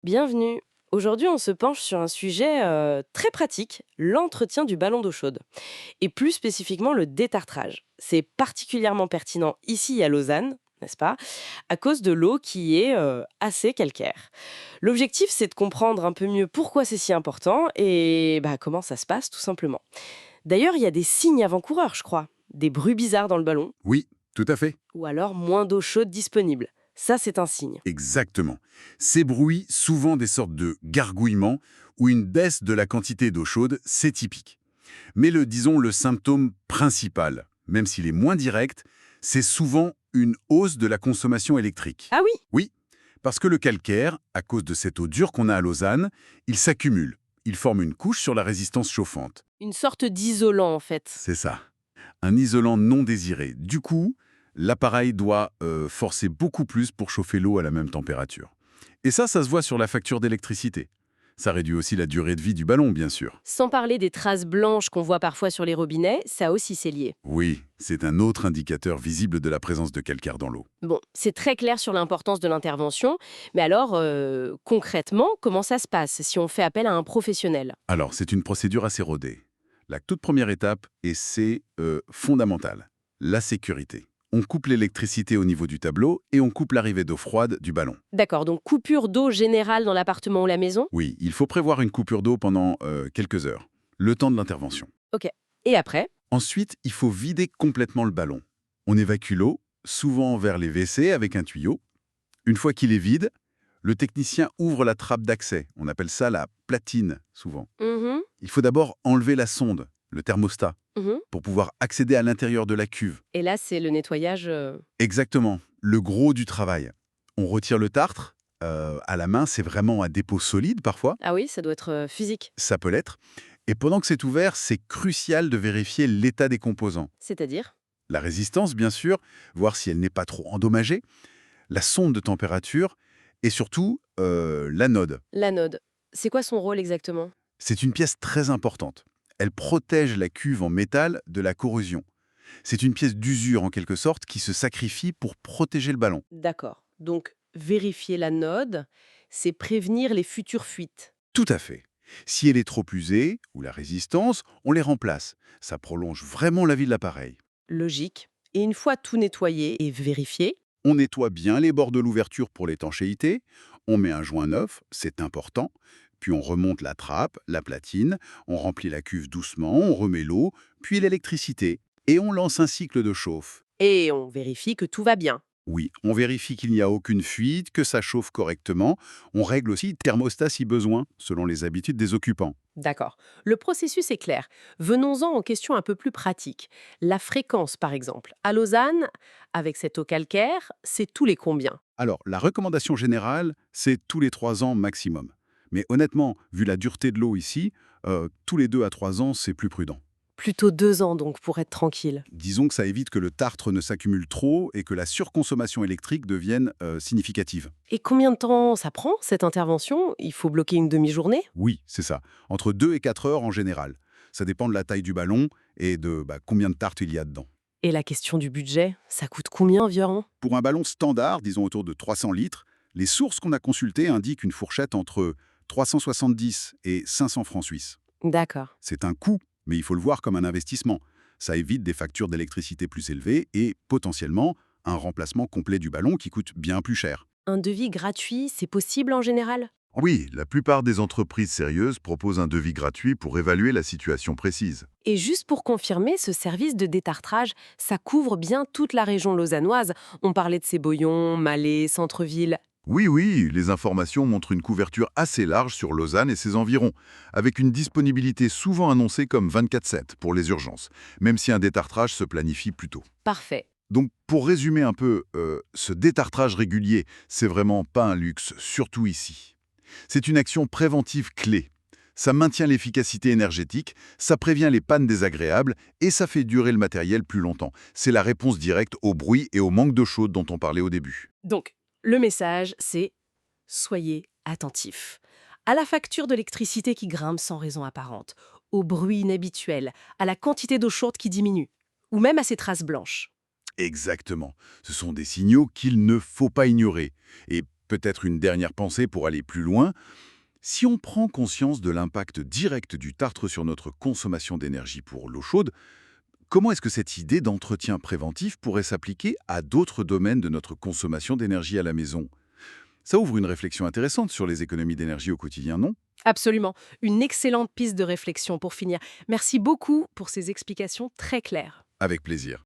Bienvenue. Aujourd'hui, on se penche sur un sujet très pratique, l'entretien du ballon d'eau chaude, et plus spécifiquement le détartrage. C'est particulièrement pertinent ici à Lausanne, n'est-ce pas, à cause de l'eau qui est assez calcaire. L'objectif, c'est de comprendre un peu mieux pourquoi c'est si important et comment ça se passe tout simplement. D'ailleurs, il y a des signes avant-coureurs, je crois, des bruits bizarres dans le ballon, Oui, tout à fait. ou alors moins d'eau chaude disponible. Ça, c'est un signe. Exactement. Ces bruits, souvent des sortes de gargouillements ou une baisse de la quantité d'eau chaude, c'est typique. Mais disons, le symptôme principal, même s'il est moins direct, c'est souvent une hausse de la consommation électrique. Ah oui. Oui, parce que le calcaire, à cause de cette eau dure qu'on a à Lausanne, il s'accumule. Il forme une couche sur la résistance chauffante. Une sorte d'isolant en fait. C'est ça. Un isolant non désiré. Du coup, l'appareil doit forcer beaucoup plus pour chauffer l'eau à la même température. Et ça se voit sur la facture d'électricité. Ça réduit aussi la durée de vie du ballon, bien sûr. Sans parler des traces blanches qu'on voit parfois sur les robinets, ça aussi c'est lié. Oui, c'est un autre indicateur visible de la présence de calcaire dans l'eau. Bon, c'est très clair sur l'importance de l'intervention, mais alors concrètement, comment ça se passe si on fait appel à un professionnel? Alors, c'est une procédure assez rodée. La toute première étape, et c'est fondamental, la sécurité. On coupe l'électricité au niveau du tableau et on coupe l'arrivée d'eau froide du ballon. D'accord, donc coupure d'eau générale dans l'appartement ou la maison? Oui, il faut prévoir une coupure d'eau pendant quelques heures, le temps de l'intervention. Ok. Et après? Ensuite, il faut vider complètement le ballon. On évacue l'eau, souvent vers les WC avec un tuyau. Une fois qu'il est vide, le technicien ouvre la trappe d'accès. On appelle ça la platine, souvent. Mhm, Il faut d'abord enlever la sonde, le thermostat, mhm. pour pouvoir accéder à l'intérieur de la cuve. Et là, c'est le nettoyage. Exactement, le gros du travail. On retire le tartre. À la main, c'est vraiment un dépôt solide parfois. Ah oui, ça doit être physique. Ça peut l'être. Et pendant que c'est ouvert, c'est crucial de vérifier l'état des composants. C'est-à-dire? La résistance, bien sûr, voir si elle n'est pas trop endommagée, la sonde de température et surtout l'anode. L'anode. C'est quoi son rôle exactement? C'est une pièce très importante. Elle protège la cuve en métal de la corrosion. C'est une pièce d'usure en quelque sorte qui se sacrifie pour protéger le ballon. D'accord. Donc, vérifier l'anode, c'est prévenir les futures fuites. Tout à fait. Si elle est trop usée, ou la résistance, on les remplace. Ça prolonge vraiment la vie de l'appareil. Logique. Et une fois tout nettoyé et vérifié, On nettoie bien les bords de l'ouverture pour l'étanchéité, on met un joint neuf, c'est important, puis on remonte la trappe, la platine, on remplit la cuve doucement, on remet l'eau, puis l'électricité, et on lance un cycle de chauffe. et on vérifie que tout va bien. Oui, on vérifie qu'il n'y a aucune fuite, que ça chauffe correctement, on règle aussi le thermostat si besoin, selon les habitudes des occupants. D'accord. Le processus est clair. Venons-en aux questions un peu plus pratiques. La fréquence, par exemple. À Lausanne, avec cette eau calcaire, c'est tous les combien? Alors, la recommandation générale, c'est tous les 3 ans maximum. Mais honnêtement, vu la dureté de l'eau ici, tous les 2 à 3 ans, c'est plus prudent. Plutôt 2 ans, donc, pour être tranquille. Disons que ça évite que le tartre ne s'accumule trop et que la surconsommation électrique devienne significative. Et combien de temps ça prend, cette intervention? Il faut bloquer une demi-journée? Oui, c'est ça. Entre 2 et 4 heures en général. Ça dépend de la taille du ballon et de combien de tartes il y a dedans. Et la question du budget, ça coûte combien environ? Pour un ballon standard, disons autour de 300 litres, les sources qu'on a consultées indiquent une fourchette entre 370 et 500 francs suisses. D'accord. C'est un coût, mais il faut le voir comme un investissement. Ça évite des factures d'électricité plus élevées et, potentiellement, un remplacement complet du ballon qui coûte bien plus cher. Un devis gratuit, c'est possible en général? Oui, la plupart des entreprises sérieuses proposent un devis gratuit pour évaluer la situation précise. Et juste pour confirmer, ce service de détartrage, ça couvre bien toute la région lausannoise. On parlait de Séboyon, Malais, centre-ville. Oui, oui, les informations montrent une couverture assez large sur Lausanne et ses environs, avec une disponibilité souvent annoncée comme 24/7 pour les urgences, même si un détartrage se planifie plus tôt. Parfait. Donc, pour résumer un peu, ce détartrage régulier, c'est vraiment pas un luxe, surtout ici. C'est une action préventive clé. Ça maintient l'efficacité énergétique, ça prévient les pannes désagréables et ça fait durer le matériel plus longtemps. C'est la réponse directe au bruit et au manque d'eau chaude dont on parlait au début. Donc, le message, c'est soyez attentifs. À la facture d'électricité qui grimpe sans raison apparente, au bruit inhabituel, à la quantité d'eau chaude qui diminue, ou même à ces traces blanches. Exactement. Ce sont des signaux qu'il ne faut pas ignorer. Et Peut-être une dernière pensée pour aller plus loin. Si on prend conscience de l'impact direct du tartre sur notre consommation d'énergie pour l'eau chaude, comment est-ce que cette idée d'entretien préventif pourrait s'appliquer à d'autres domaines de notre consommation d'énergie à la maison? Ça ouvre une réflexion intéressante sur les économies d'énergie au quotidien, non? Absolument. Une excellente piste de réflexion pour finir. Merci beaucoup pour ces explications très claires. Avec plaisir.